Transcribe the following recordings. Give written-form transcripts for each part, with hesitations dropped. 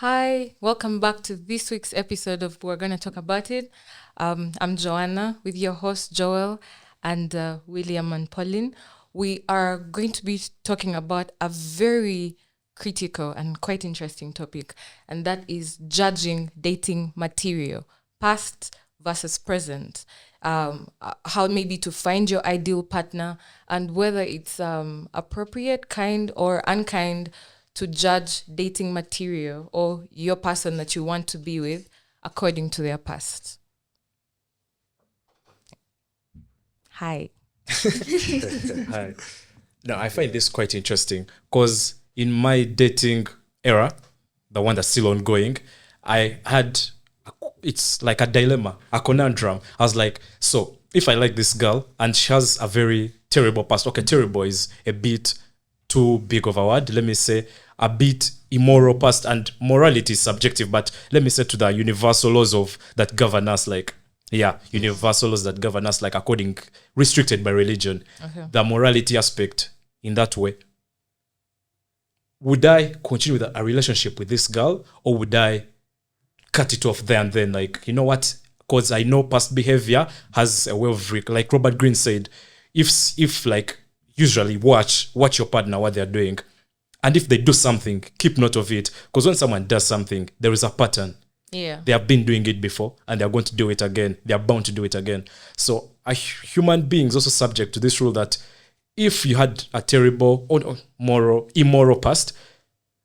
Hi, welcome back to this week's episode of We're Gonna Talk About It. I'm Joanna with your host Joel and William and Pauline. We are going to be talking about a very critical and quite interesting topic, and that is judging dating material, past versus present. How maybe to find your ideal partner and whether it's appropriate, kind, or unkind to judge dating material or your person that you want to be with according to their past. Hi. Hi. Now, I find this quite interesting because in my dating era, the one that's still ongoing, it's like a dilemma, a conundrum. I was like, so if I like this girl and she has a very terrible past, okay, terrible is a bit too big of a word, let me say, a bit immoral past, and morality is subjective, but let me say to the universal laws of that govern us, universal laws that govern us, restricted by religion, the morality aspect in that way. Would I continue with a relationship with this girl, or would I cut it off there and then? Like, you know what? Because I know past behavior has a way of, like Robert Greene said, if usually watch your partner, what they're doing. And if they do something, keep note of it. Because when someone does something, there is a pattern. Yeah. They have been doing it before and they're going to do it again. They are bound to do it again. So a human being is also subject to this rule that if you had a terrible or immoral past,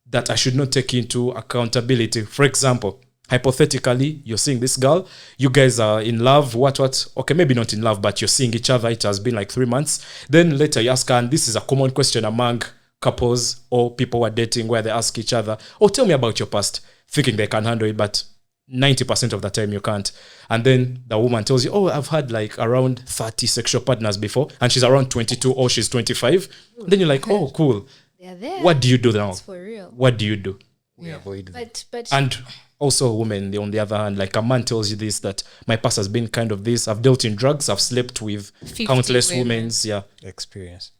that I should not take into accountability. For example, hypothetically, you're seeing this girl, you guys are in love, what? Okay, maybe not in love, but you're seeing each other. It has been like 3 months. Then later you ask her, and this is a common question among couples or people who are dating, where they ask each other, tell me about your past, thinking they can handle it, but 90% of the time you can't. And then the woman tells you, I've had like around 30 sexual partners before, and she's around 22 or she's 25. Then you're like, cool. They're there. What do you do now? It's for real. What do you do? We avoid them. But And also women, on the other hand, like a man tells you this, that my past has been kind of this. I've dealt in drugs. I've slept with 50 countless women. women's. Yeah. Experience.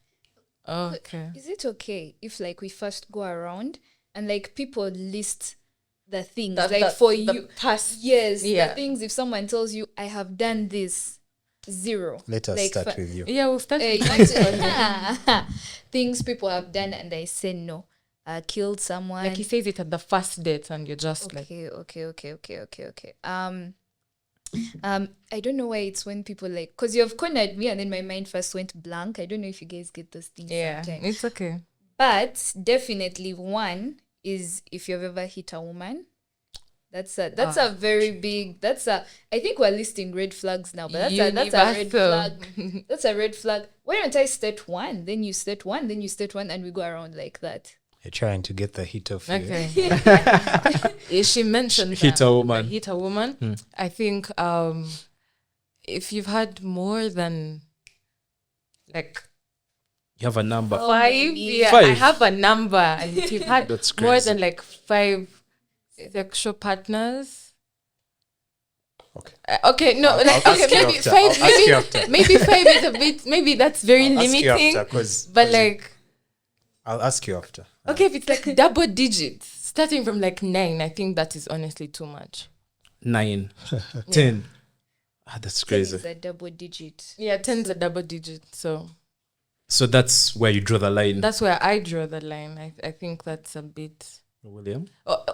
Okay. is it okay if we first go around and people list the things The past. Yes, Yeah. the things. If someone tells you I have done this, 0. Let us start with you. Yeah, we'll start with things people have done and I say no. Killed someone. like he says it at the first date and you're just Okay. I don't know why it's when people because you have cornered me and then my mind first went blank. I don't know if you guys get those things sometimes. it's okay. But definitely one is if you've ever hit a woman. That's a very big, I think we're listing red flags now, but that's a red flag. That's a red flag. Why don't I state one? Then you state one, then you state one, and we go around like that. You're trying to get the hit of you. Okay. Yeah, she mentioned Hit that. a woman. Hit a woman. I think if you've had more than You have a number. 5, yeah, I 5. have a number. And if you've had That's more crazy. than 5 sexual partners. Okay. Okay, no, I'll ask you maybe after. 5. I'll ask you after. Maybe 5 is a bit. Maybe that's very I'll ask you limiting. after, 'cause But I'll ask you after. okay, if it's double digits, starting from 9, I think that is honestly too much. 9, 10. That's crazy. It's a double digit. Yeah, 10 is a double digit, So that's where you draw the line. that's where I draw the line. I think that's a bit. William?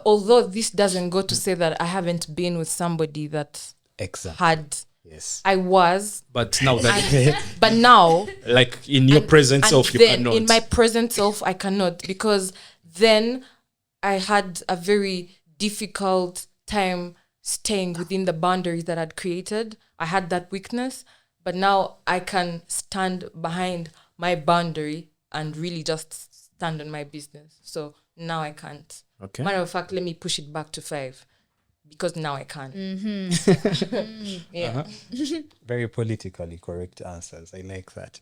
Although this doesn't go to say that I haven't been with somebody that Exactly. had. Yes. I was, But now that, but now like in your present self, you then cannot. in my present self I cannot, because then I had a very difficult time staying within the boundaries that I'd created. I had that weakness, but now I can stand behind my boundary and really just stand on my business. So now I can't. Okay. Matter of fact, let me push it back to 5 because now I can. Yeah. Very politically correct answers. I like that.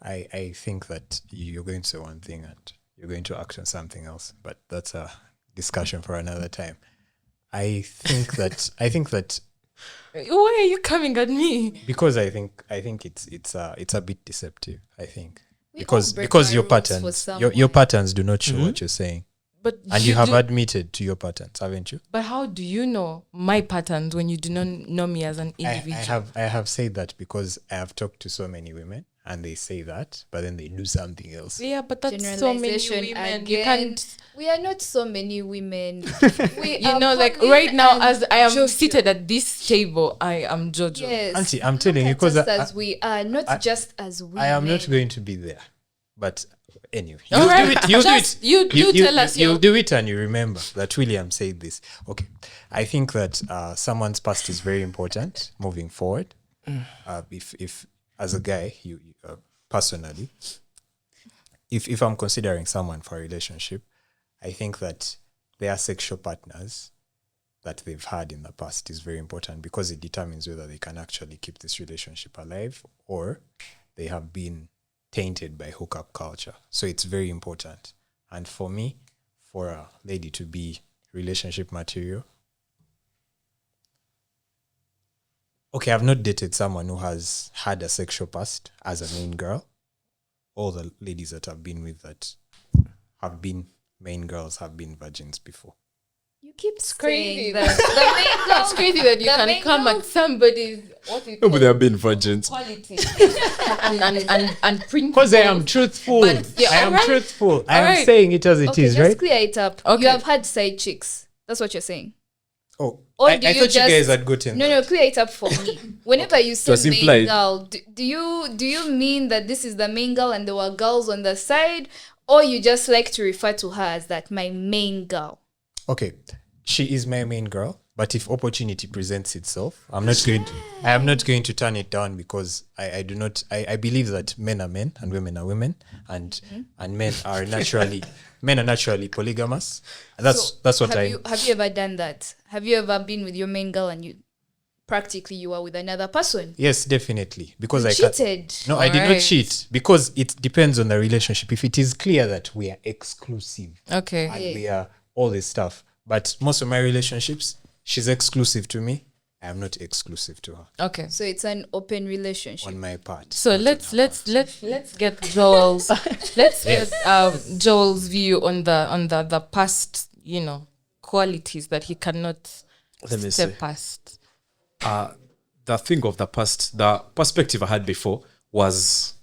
I think that you're going to say one thing and you're going to act on something else, but that's a discussion for another time. I think that Why are you coming at me? because I think it's a bit deceptive. I think We all break because our your rules for patterns someone. your patterns do not show what you're saying. But And you have admitted to your patterns, haven't you? But how do you know my patterns when you do not know me as an individual? I have said that because I have talked to so many women and they say that, but then they do something else. Yeah, but that's so many Generalization women. You again. can't. We are not so many women. We You are know, like Pauline right now, and as I am Jojo. seated at this table, I am Jojo. Yes. Auntie, I'm telling you, Look at because us as we are, not just as women. I am not going to be there. But anyway, All you right. do it. You do it. Just you tell us You your- do it, and you remember that William said this. Okay, I think that someone's past is very important moving forward. If as a guy, you personally, if I'm considering someone for a relationship, I think that their sexual partners that they've had in the past is very important because it determines whether they can actually keep this relationship alive or they have been tainted by hookup culture. So it's very important. And for me, for a lady to be relationship material, okay, I've not dated someone who has had a sexual past as a main girl. All the ladies that I've been with that have been main girls have been virgins before. You keep crazy. saying that. The main girl- It's crazy that you the can main come girl- at somebody's what you No, but call they have been virgins. quality and print. Because I am truthful. But, yeah, I am alright. truthful. I am Alright. saying it as it Okay, is, just right? clear it up. Okay. You have had side chicks. That's what you're saying. Oh, Or I do thought you you just- guys had gotten No, that. no, clear it up for me. Whenever you say was main implied. girl, do you mean that this is the main girl and there were girls on the side, or you just like to refer to her as that my main girl? Okay, she is my main girl, but if opportunity presents itself, I am not going to turn it down because I I believe that men are men and women are women and men are naturally polygamous. That's what have I you ever done that? Have you ever been with your main girl and you were with another person? Yes, definitely. Because You I can't. cheated. No, I did not Alright. cheat because it depends on the relationship. If it is clear that we are exclusive Okay. and we are all this stuff, but most of my relationships, she's exclusive to me. I am not exclusive to her Okay. So it's an open relationship. on my part. So let's get Joel's Joel's view on the past, qualities that he cannot Let me step see. past. The thing of the past, the perspective I had before was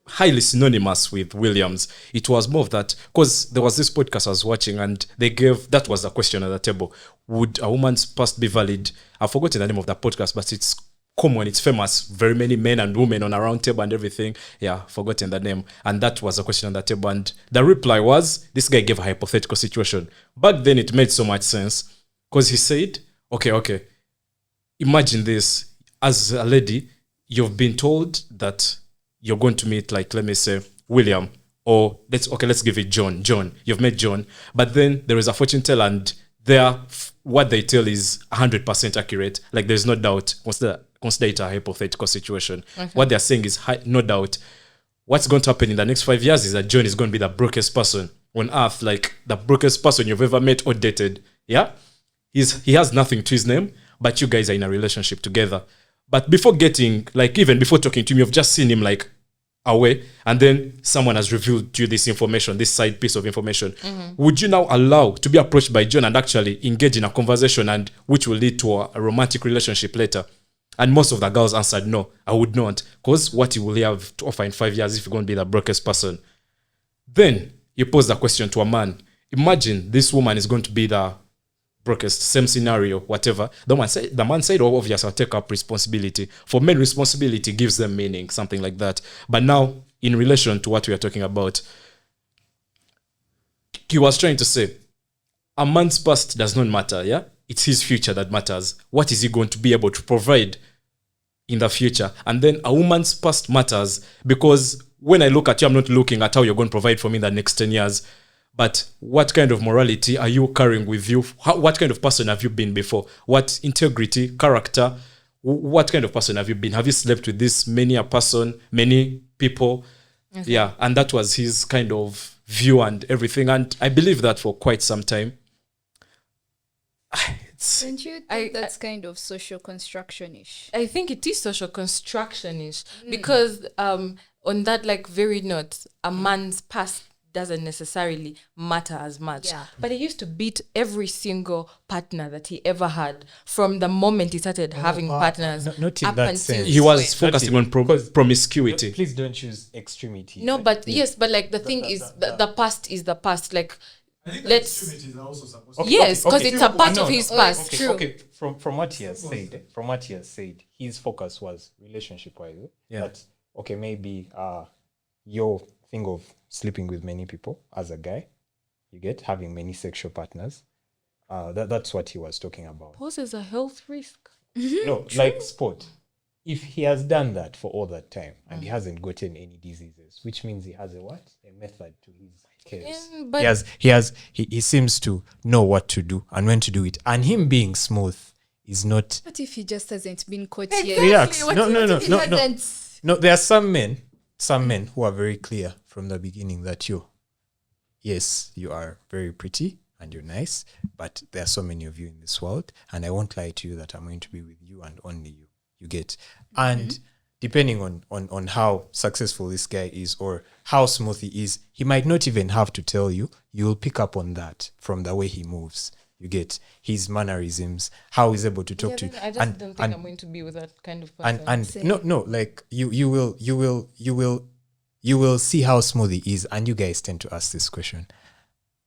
highly synonymous with Williams. It was more of that because there was this podcast I was watching and that was the question at the table. Would a woman's past be valid? I've forgotten the name of the podcast, but it's common, it's famous. Very many men and women on a round table and everything. Yeah, forgotten the name. And that was the question on the table. And the reply was, this guy gave a hypothetical situation. Back then it made so much sense because he said, okay, imagine this. As a lady, you've been told that you're going to meet, like, let me say, William, or let's give it John. John, you've met John, but then there is a fortune teller, and what they tell is 100% accurate. Like, there's no doubt. Consider it a hypothetical situation. Okay. What they're saying is no doubt. What's going to happen in the next 5 years is that John is going to be the brokest person on earth, like the brokest person you've ever met or dated. Yeah, he has nothing to his name, but you guys are in a relationship together. But before even before talking to him, you've just seen him like away, and then someone has revealed to you this information, this side piece of information. Mm-hmm. Would you now allow to be approached by John and actually engage in a conversation and which will lead to a romantic relationship later? And most of the girls answered, no, I would not. Because what you will have to offer in 5 years if you're going to be the brokest person? Then you pose the question to a man. Imagine this woman is going to be the brokest, same scenario, whatever. The man said, oh, obviously, I'll take up responsibility. For men, responsibility gives them meaning, something like that. But now, in relation to what we are talking about, he was trying to say, a man's past does not matter, yeah? It's his future that matters. What is he going to be able to provide in the future? And then a woman's past matters because when I look at you, I'm not looking at how you're going to provide for me in the next 10 years. But what kind of morality are you carrying with you? What kind of person have you been before? What integrity, character? What kind of person have you been? Have you slept with many people? Okay. Yeah, and that was his kind of view and everything. And I believe that for quite some time. Don't you think that's kind of social construction-ish? I think it is social construction-ish because on that very note, a man's past doesn't necessarily matter as much. Yeah. But he used to beat every single partner that he ever had from the moment he started having partners. not in up that until sense. He was this focusing on Because- promiscuity. Please don't use extremity. No, but yes, but like the thing is, the past is the past. Like, I think let's. extremities are also supposed to Yes, because it's a part No, of his no. past. True. Okay. From what he has said, his focus was relationship wise. Yeah. That okay, maybe your thing of sleeping with many people as a guy, you get having many sexual partners. That's what he was talking about. Poses a health risk. No, like sport. If he has done that for all that time and he hasn't gotten any diseases, which means he has a what? A method to his case. But He seems to know what to do and when to do it. And him being smooth is not. What if he just hasn't been caught Exactly. yet? Relax. What No. If he hasn't- No, there are some men who are very clear from the beginning that yes, you are very pretty and you're nice, but there are so many of you in this world, and I won't lie to you that I'm going to be with you and only you. You get, and depending on how successful this guy is or how smooth he is, he might not even have to tell you. You'll pick up on that from the way he moves. You get his mannerisms, how he's able to talk to you. I just don't think I'm going to be with that kind of person. And no, like you will see how smooth he is, and you guys tend to ask this question: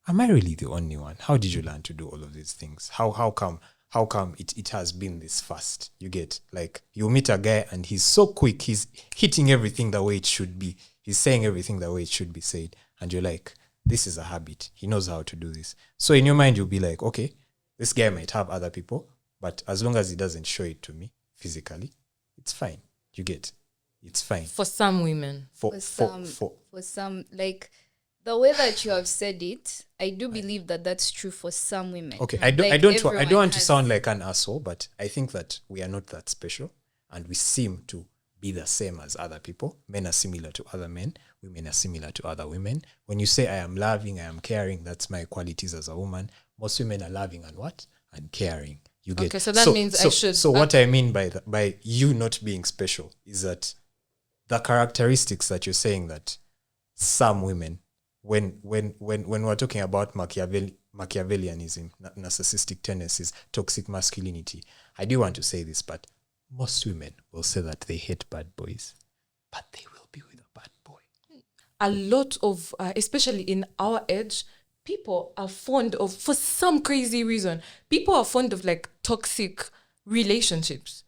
am I really the only one? How did you learn to do all of these things? How come it has been this fast? You get, like, you meet a guy and he's so quick, he's hitting everything the way it should be, he's saying everything the way it should be said, and you're like, this is a habit, he knows how to do this. So in your mind you'll be like, okay, this guy might have other people, but as long as he doesn't show it to me physically, it's fine. You get, it's fine. For some women. For some, like the way that you have said it, I do believe that that's true for some women. Okay, Like, I don't everyone want to has- sound like an asshole, but I think that we are not that special, and we seem to be the same as other people. Men are similar to other men. Women are similar to other women. When you say I am loving, I am caring, that's my qualities as a woman. Most women are loving and what? And caring. You get. Okay, so that means I should- So what I mean by you not being special is that the characteristics that you're saying that some women, when we're talking about Machiavellianism, narcissistic tendencies, toxic masculinity, I do want to say this, but most women will say that they hate bad boys, but they will be with a bad boy. A lot of, especially in our age, people are fond of, for some crazy reason, people are fond of like toxic relationships.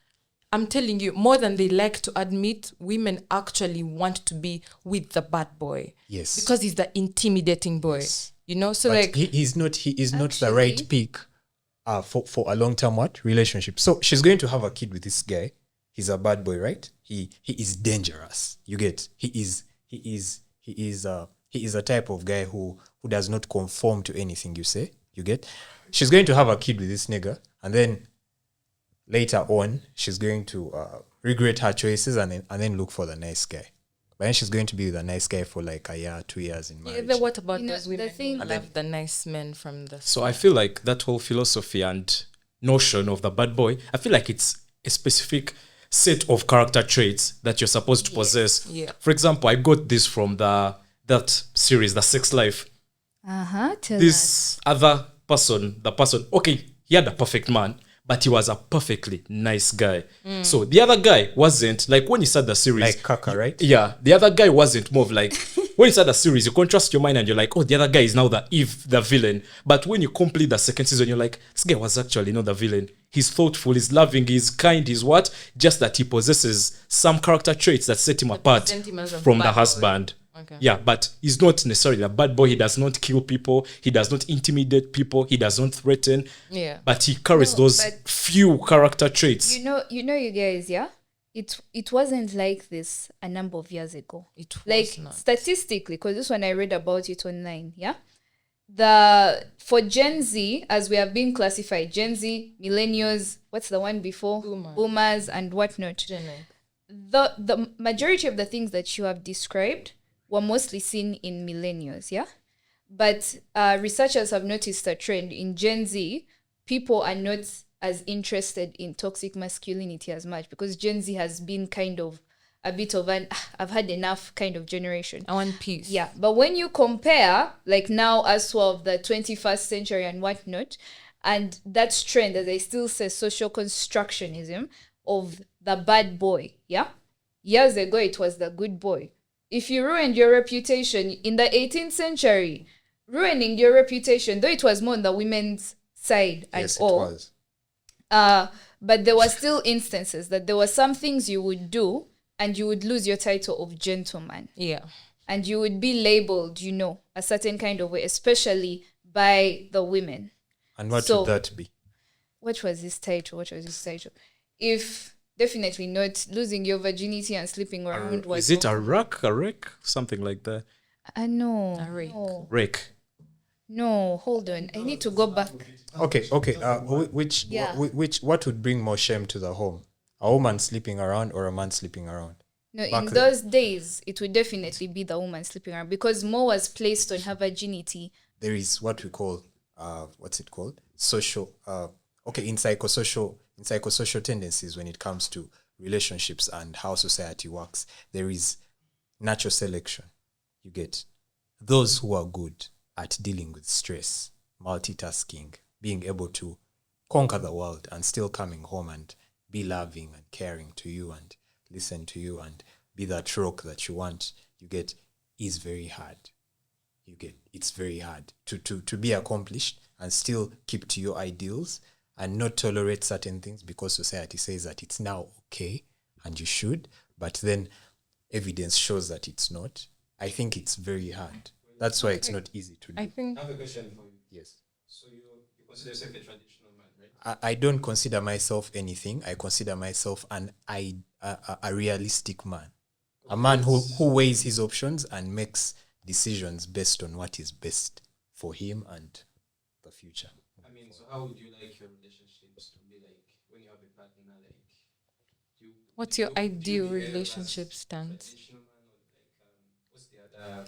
I'm telling you, more than they like to admit, women actually want to be with the bad boy. Yes. Because he's the intimidating boy. Yes. You know? So But like, he is not the right Actually- pick for a long-term relationship. So she's going to have a kid with this guy. He's a bad boy, right? He is dangerous. You get, he is a type of guy who does not conform to anything you say. You get, she's going to have a kid with this nigga, and then later on she's going to regret her choices and then look for the nice guy. But then she's going to be with a nice guy for like a year, 2 years in yeah, marriage. then what about You know, those the women thing who that- love the nice men from the So I feel like that whole philosophy and notion of the bad boy, I feel like it's a specific set of character traits that you're supposed to possess. Yeah. For example, I got this from that series, The Sex Life. Tell us. This other person, okay, he had a perfect man, but he was a perfectly nice guy. So the other guy wasn't, like when you start the series, Like Kaka, right? yeah, the other guy wasn't more of like, when you start the series, you contrast your mind and you're like, oh, the other guy is now the villain. But when you complete the second season, you're like, this guy was actually not the villain. He's thoughtful, he's loving, he's kind, he's what? Just that he possesses some character traits that set him apart present him as a from the bad boy. husband. Okay. Yeah, but he's not necessarily a bad boy. He does not kill people. He does not intimidate people. He does not threaten. Yeah. But he carries No, those but- few character traits. You know, you guys, yeah? It wasn't like this a number of years ago. It was Like not. statistically, because this one I read about it online, yeah? For Gen Z, as we have been classified, Gen Z, millennials, what's the one before? Boomers and whatnot. Jenny. The majority of the things that you have described were mostly seen in millennials, yeah? But researchers have noticed a trend in Gen Z. People are not as interested in toxic masculinity as much because Gen Z has been kind of a bit of an I've had enough kind of generation. I want peace. Yeah, but when you compare, like now as well of the 21st century and whatnot, and that trend, as I still say, social constructionism of the bad boy, yeah? Years ago, it was the good boy. If you ruined your reputation in the 18th century, ruining your reputation, though it was more on the women's side and Yes, all. it was. But there were still instances that there were some things you would do and you would lose your title of gentleman. Yeah. And you would be labeled, a certain kind of way, especially by the women. And what So- would that be? What was his title? If definitely not losing your virginity and sleeping around was... Is it a rack? A wreck? Something like that. No. A rake. No. Rake. No, hold on. I need to go back. Okay. Yeah. What would bring more shame to the home? A woman sleeping around or a man sleeping around? No, Back in then. those days, it would definitely be the woman sleeping around because more was placed on her virginity. There is what we call what's it called? Social in psychosocial tendencies when it comes to relationships and how society works. There is natural selection. You get those who are good at dealing with stress, multitasking, being able to conquer the world and still coming home and be loving and caring to you and listen to you and be that rock that you want, you get, is very hard. It's very hard to be accomplished and still keep to your ideals and not tolerate certain things because society says that it's now okay and you should, but then evidence shows that it's not. I think it's very hard. That's why it's not easy to do. I think I have a question for you. Yes. So you consider yourself a traditional man, right? I don't consider myself anything. I consider myself a realistic man. A man who weighs his options and makes decisions based on what is best for him and the future. I mean, so how would you like your relationships to be like when you have a partner? Like, what's your ideal relationship stance? traditional man or like what's the other?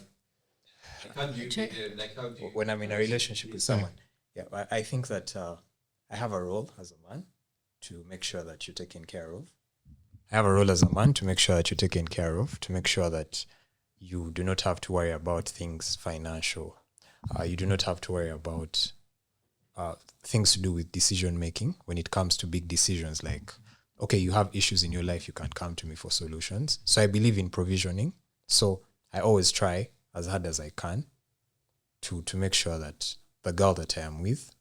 Like, how do you be there? Like, how do you? When I'm in a relationship with someone, I think that I have a role as a man to make sure that you're taken care of. I have a role as a man to make sure that you're taken care of, to make sure that you do not have to worry about things financial. You do not have to worry about things to do with decision making when it comes to big decisions like, okay, you have issues in your life, you can come to me for solutions. So I believe in provisioning. So I always try as hard as I can to make sure that the girl that I am with,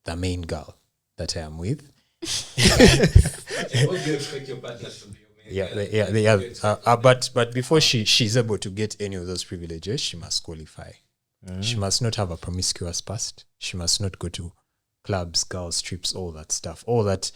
the main girl that I am with, What do you expect your partner to be? But before she's able to get any of those privileges, she must qualify. She must not have a promiscuous past. She must not go to clubs, girls, trips, all that stuff. All that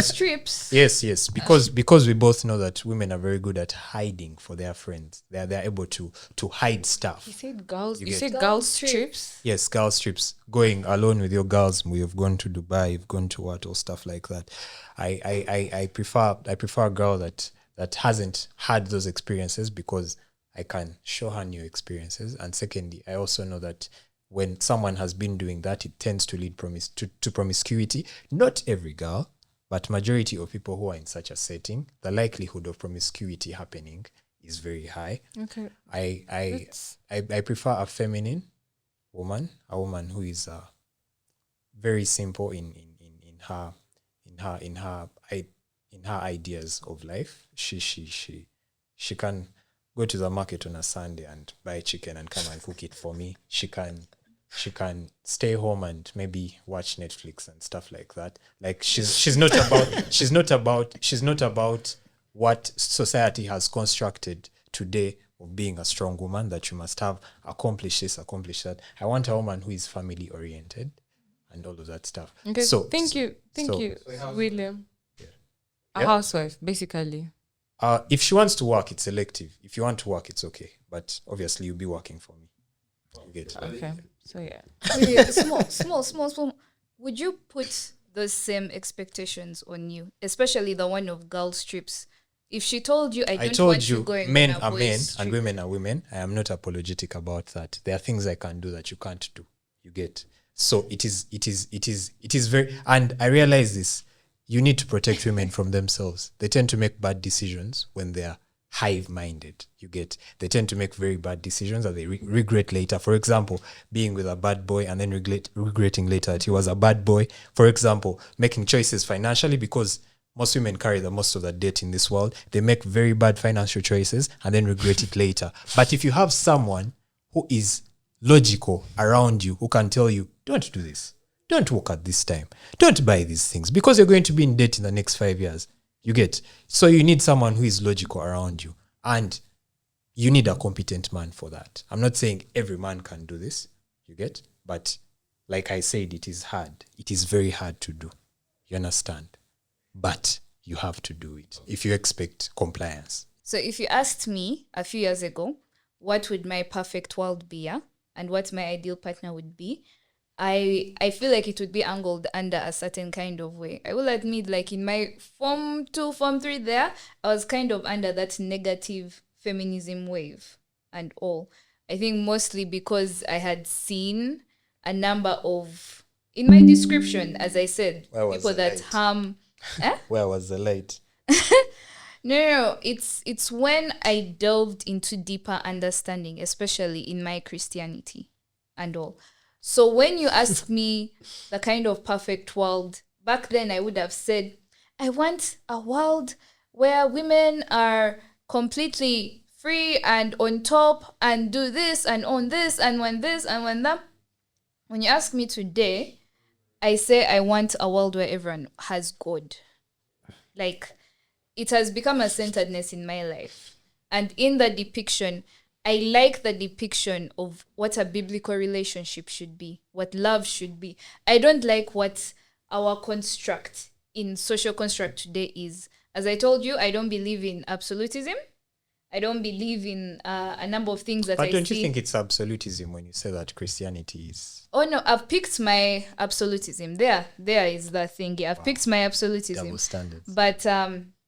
Strips. yes. Because we both know that women are very good at hiding for their friends. They're able to hide stuff. You said girls. You You, get- said Girls girls trips. trips. Yes, girls trips. Going alone with your girls. We have gone to Dubai. You've gone to what or stuff like that. I prefer a girl that hasn't had those experiences because I can show her new experiences. And secondly, I also know that when someone has been doing that, it tends to lead to promiscuity. Not every girl, but majority of people who are in such a setting, the likelihood of promiscuity happening is very high. Okay. I prefer a feminine woman, a woman who is very simple in her ideas of life. She can go to the market on a Sunday and buy chicken and come and cook it for me. She can stay home and maybe watch Netflix and stuff like that. Like she's not about what society has constructed today of being a strong woman, that you must have accomplished this, accomplished that. I want a woman who is family oriented and all of that stuff. Okay. So Thank you, William. A Yeah. housewife, basically. If she wants to work, it's selective. If you want to work, it's okay. But obviously, you'll be working for me. You get it? Okay. So yeah. Really, small. Would you put those same expectations on you, especially the one of girls trips? If she told you, I told want you going men on a are boys' men trip. and women are women. I am not apologetic about that. There are things I can do that you can't do. You get. So it is very, and I realize this. you need to protect women from themselves. They tend to make bad decisions when they're hive-minded. They tend to make very bad decisions that they regret later. For example, being with a bad boy and then regretting later that he was a bad boy. For example, making choices financially, because most women carry the most of the debt in this world. They make very bad financial choices and then regret it later. But if you have someone who is logical around you, who can tell you, don't do this, don't work at this time, don't buy these things, because you're going to be in debt in the next 5 years. You get? So you need someone who is logical around you. And you need a competent man for that. I'm not saying every man can do this. You get? But like I said, it is hard. It is very hard to do. You understand? But you have to do it if you expect compliance. So if you asked me a few years ago, what would my perfect world be, and what my ideal partner would be, I feel like it would be angled under a certain kind of way. I will admit, like in my Form 2, Form 3 there, I was kind of under that negative feminism wave and all. I think mostly because I had seen a number of, in my description, as I said, people that harm... Where was the light? No, it's when I delved into deeper understanding, especially in my Christianity and all. So when you ask me the kind of perfect world, back then I would have said, I want a world where women are completely free and on top and do this and own this and when this and when that. When you ask me today, I say I want a world where everyone has God. Like, it has become a centeredness in my life. And in the depiction, I like the depiction of what a biblical relationship should be, what love should be. I don't like what our construct in social construct today is. As I told you, I don't believe in absolutism. I don't believe in a number of things that I see. But don't you think it's absolutism when you say that Christianity is... Oh, no, I've picked my absolutism. There is the thing. Yeah, I've picked my absolutism. Double standards. But,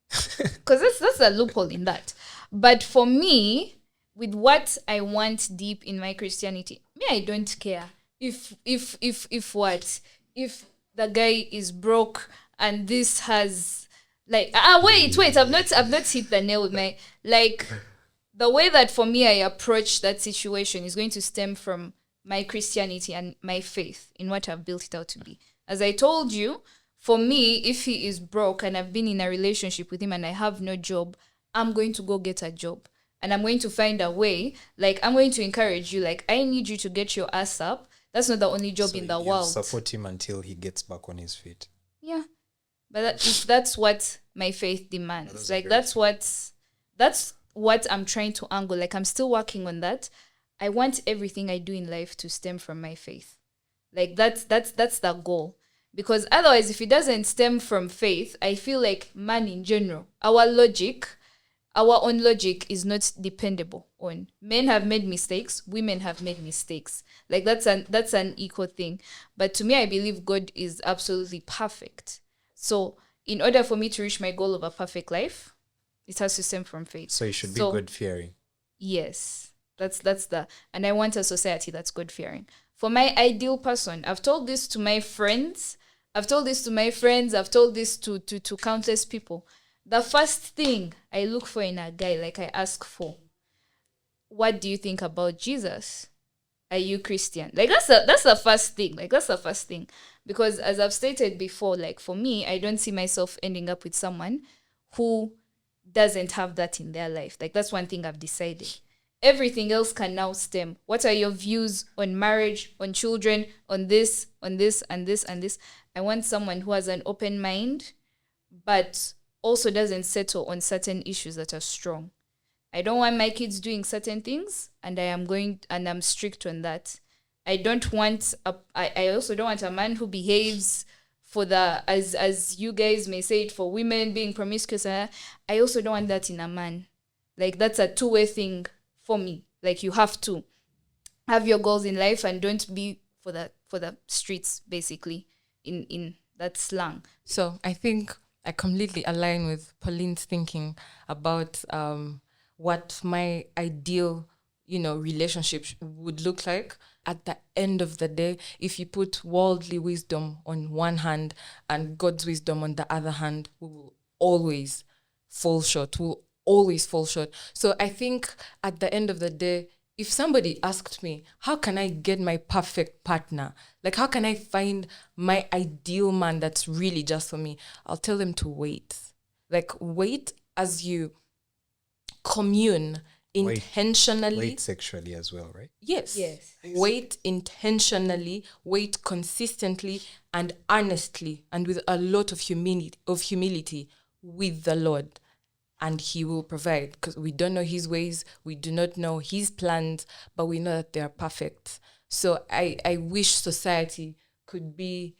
because that's a loophole in that. But for me, with what I want deep in my Christianity, I don't care if the guy is broke and this has like wait, I've not hit the nail with my, like, the way that for me I approach that situation is going to stem from my Christianity and my faith in what I've built it out to be. As I told you, for me, if he is broke and I've been in a relationship with him and I have no job, I'm going to go get a job. And I'm going to find a way, like, I'm going to encourage you, like, I need you to get your ass up. That's not the only job in the world. Support him until he gets back on his feet. Yeah. But if that's what my faith demands. Like, that's what I'm trying to angle. Like, I'm still working on that. I want everything I do in life to stem from my faith. Like, that's the goal. Because otherwise, if it doesn't stem from faith, I feel like man in general, our own logic is not dependable on. Men have made mistakes, women have made mistakes. Like, that's an equal thing. But to me, I believe God is absolutely perfect. So in order for me to reach my goal of a perfect life, it has to stem from faith. So you should be God-fearing. Yes. And I want a society that's God-fearing. For my ideal person, I've told this to my friends. I've told this to countless people. The first thing I look for in a guy, like, I ask for, what do you think about Jesus? Are you Christian? Like, that's the first thing. Like, that's the first thing. Because as I've stated before, like, for me, I don't see myself ending up with someone who doesn't have that in their life. Like, that's one thing I've decided. Everything else can now stem. What are your views on marriage, on children, on this, and this, and this? I want someone who has an open mind, but also doesn't settle on certain issues that are strong. I don't want my kids doing certain things, and I'm strict on that. I also don't want a man who behaves for the, as you guys may say it, for women being promiscuous. I also don't want that in a man. Like, that's a two-way thing for me. Like, you have to have your goals in life and don't be for the streets, basically, in that slang. So I think I completely align with Pauline's thinking about what my ideal, relationship would look like. At the end of the day, if you put worldly wisdom on one hand and God's wisdom on the other hand, we will always fall short. We'll always fall short. So I think at the end of the day, if somebody asked me, how can I get my perfect partner? Like, how can I find my ideal man that's really just for me? I'll tell them to wait. Like, wait as you commune intentionally. Wait sexually as well, right? Yes. Yes. Wait intentionally, wait consistently and honestly and with a lot of humility with the Lord. And he will provide, because we don't know his ways, we do not know his plans, but we know that they are perfect. So I wish society could be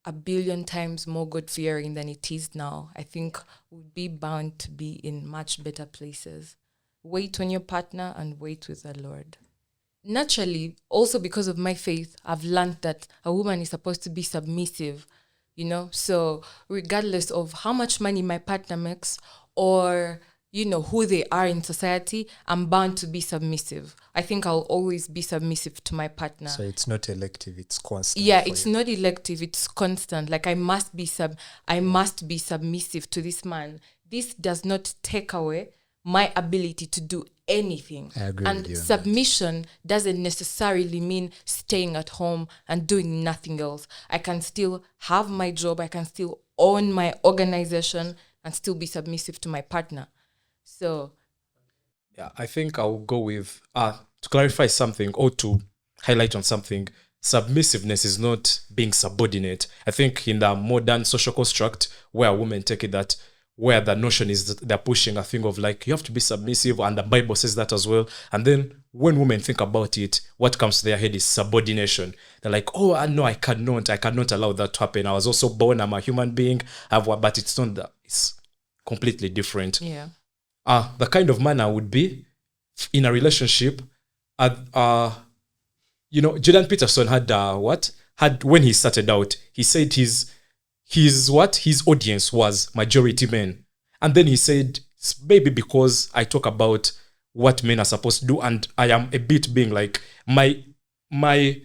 1 billion times more God-fearing than it is now. I think we'd be bound to be in much better places. Wait on your partner and wait with the Lord. Naturally, also because of my faith, I've learned that a woman is supposed to be submissive, So regardless of how much money my partner makes or, who they are in society, I'm bound to be submissive. I think I'll always be submissive to my partner. So it's not elective, it's constant. Yeah, it's not elective, it's constant. Like I must be submissive to this man. This does not take away my ability to do anything. I agree and with you on submission doesn't necessarily mean staying at home and doing nothing else. I can still have my job, I can still own my organization and still be submissive to my partner. So Yeah, I think I'll go with to clarify something or to highlight on something. Submissiveness is not being subordinate. I think in the modern social construct where women take it that where the notion is that they're pushing a thing of like, you have to be submissive, and the Bible says that as well. And then when women think about it, what comes to their head is subordination. They're like, oh, no, I cannot allow that to happen. I was also born, I'm a human being, but it's not that. It's completely different. yeah. The kind of man I would be in a relationship, Jordan Peterson had when he started out, he said his audience was majority men. And then he said, maybe because I talk about what men are supposed to do, and I am a bit being like, my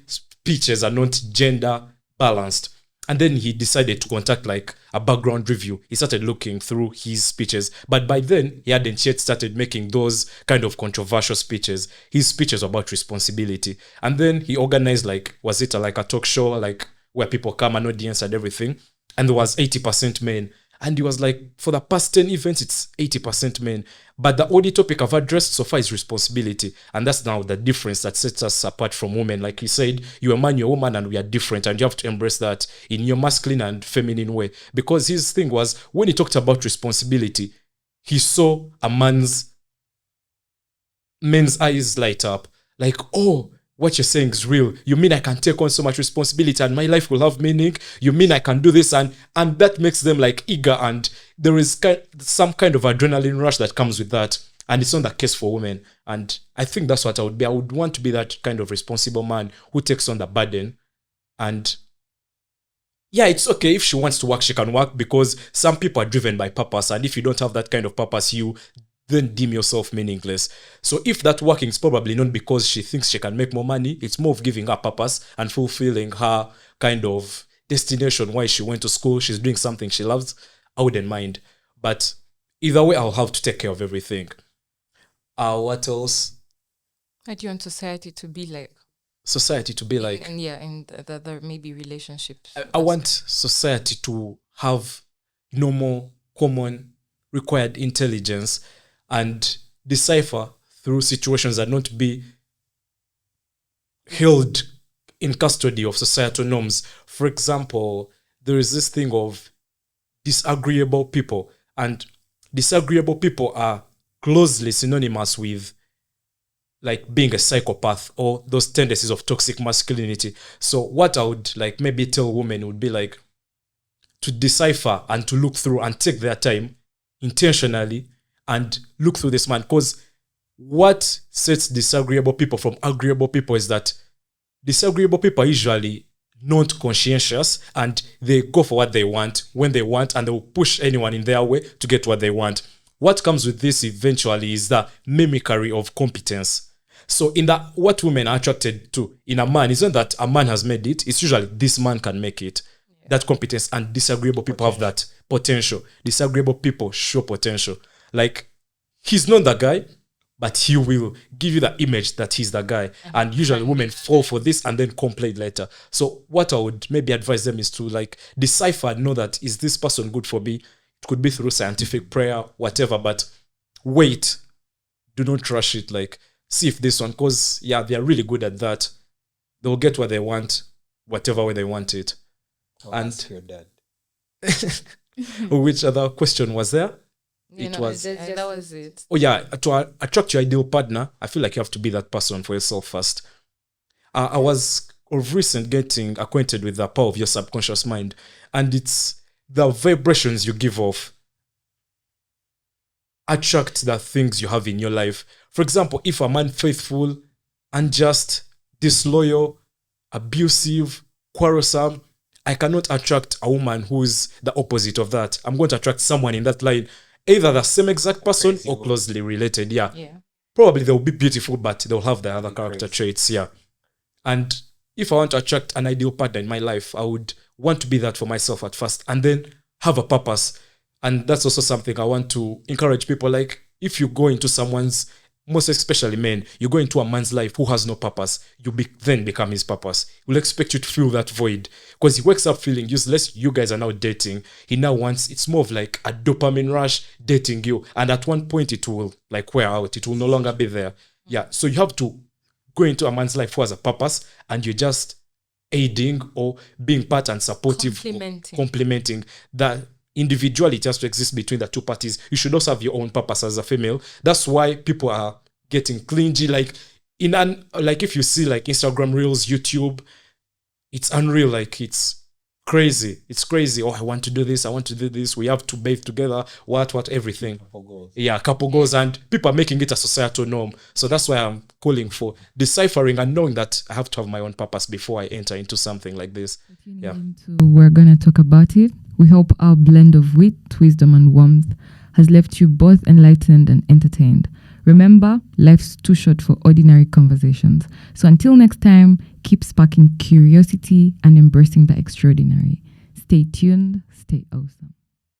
speeches are not gender balanced. And then he decided to contact like a background review. He started looking through his speeches. But by then, he hadn't yet started making those kind of controversial speeches. His speeches were about responsibility. And then he organized was it like a talk show, like where people come, an audience and everything. And there was 80% men. And he was like, for the past 10 events, it's 80% men. But the only topic I've addressed so far is responsibility. And that's now the difference that sets us apart from women. Like you said, you're a man, you're a woman, and we are different. And you have to embrace that in your masculine and feminine way. Because his thing was, when he talked about responsibility, he saw a men's eyes light up. Like, oh, what you're saying is real. You mean I can take on so much responsibility and my life will have meaning? You mean I can do this? And that makes them like eager, and there is some kind of adrenaline rush that comes with that. And it's not the case for women. And I think that's what I would be. I would want to be that kind of responsible man who takes on the burden. And yeah, it's okay if she wants to work, she can work, because some people are driven by purpose. And if you don't have that kind of purpose, you then deem yourself meaningless. So if that working is probably not because she thinks she can make more money, it's more of giving her purpose and fulfilling her kind of destination, why she went to school, she's doing something she loves, I wouldn't mind. But either way, I'll have to take care of everything. What else? I do want society to be like. Society to be like. And yeah, in the maybe relationships. I want society to have normal, common, required intelligence and decipher through situations and not be held in custody of societal norms. For example, there is this thing of disagreeable people, and disagreeable people are closely synonymous with like being a psychopath or those tendencies of toxic masculinity. So what I would like maybe tell women would be like to decipher and to look through and take their time intentionally and look through this man, because what sets disagreeable people from agreeable people is that disagreeable people are usually not conscientious and they go for what they want when they want, and they will push anyone in their way to get what they want. What comes with this eventually is the mimicry of competence. So in that, what women are attracted to in a man isn't that a man has made it. It's usually this man can make it. That competence, and disagreeable people have that potential. Disagreeable people show potential. Like, he's not the guy, but he will give you the image that he's the guy. And usually women fall for this and then complain later. So what I would maybe advise them is to like decipher, know that is this person good for me? It could be through scientific prayer, whatever, but wait. Do not rush it. Like, see if this one, because they're really good at that. They'll get what they want, whatever way they want it. Ask your dad. Which other question was there? That was it. Oh yeah, to attract your ideal partner, I feel like you have to be that person for yourself first. I was of recent getting acquainted with the power of your subconscious mind, and it's the vibrations you give off attract the things you have in your life. For example, if a man faithful, unjust, disloyal, abusive, quarrelsome, I cannot attract a woman who's the opposite of that. I'm going to attract someone in that line, either the same exact person or closely related. Yeah. Probably they'll be beautiful, but they'll have the other character traits. Yeah. And if I want to attract an ideal partner in my life, I would want to be that for myself at first and then have a purpose. And that's also something I want to encourage people. Like, if you go into someone's, most especially men, you go into a man's life who has no purpose, then become his purpose. He'll expect you to fill that void because he wakes up feeling useless. You guys are now dating. He now wants, it's more of like a dopamine rush dating you. And at one point it will like wear out. It will no longer be there. Yeah. So you have to go into a man's life who has a purpose and you're just aiding or being part and supportive, complementing that. Individuality has to exist between the two parties. You should also have your own purpose as a female. That's why people are getting clingy. Like if you see like Instagram reels, YouTube, it's unreal. Like it's crazy. It's crazy. Oh, I want to do this. I want to do this. We have to bathe together. What, everything. Couple goals. And people are making it a societal norm. So that's why I'm calling for deciphering and knowing that I have to have my own purpose before I enter into something like this. Yeah. We're going to talk about it. We hope our blend of wit, wisdom, and warmth has left you both enlightened and entertained. Remember, life's too short for ordinary conversations. So until next time, keep sparking curiosity and embracing the extraordinary. Stay tuned, stay awesome.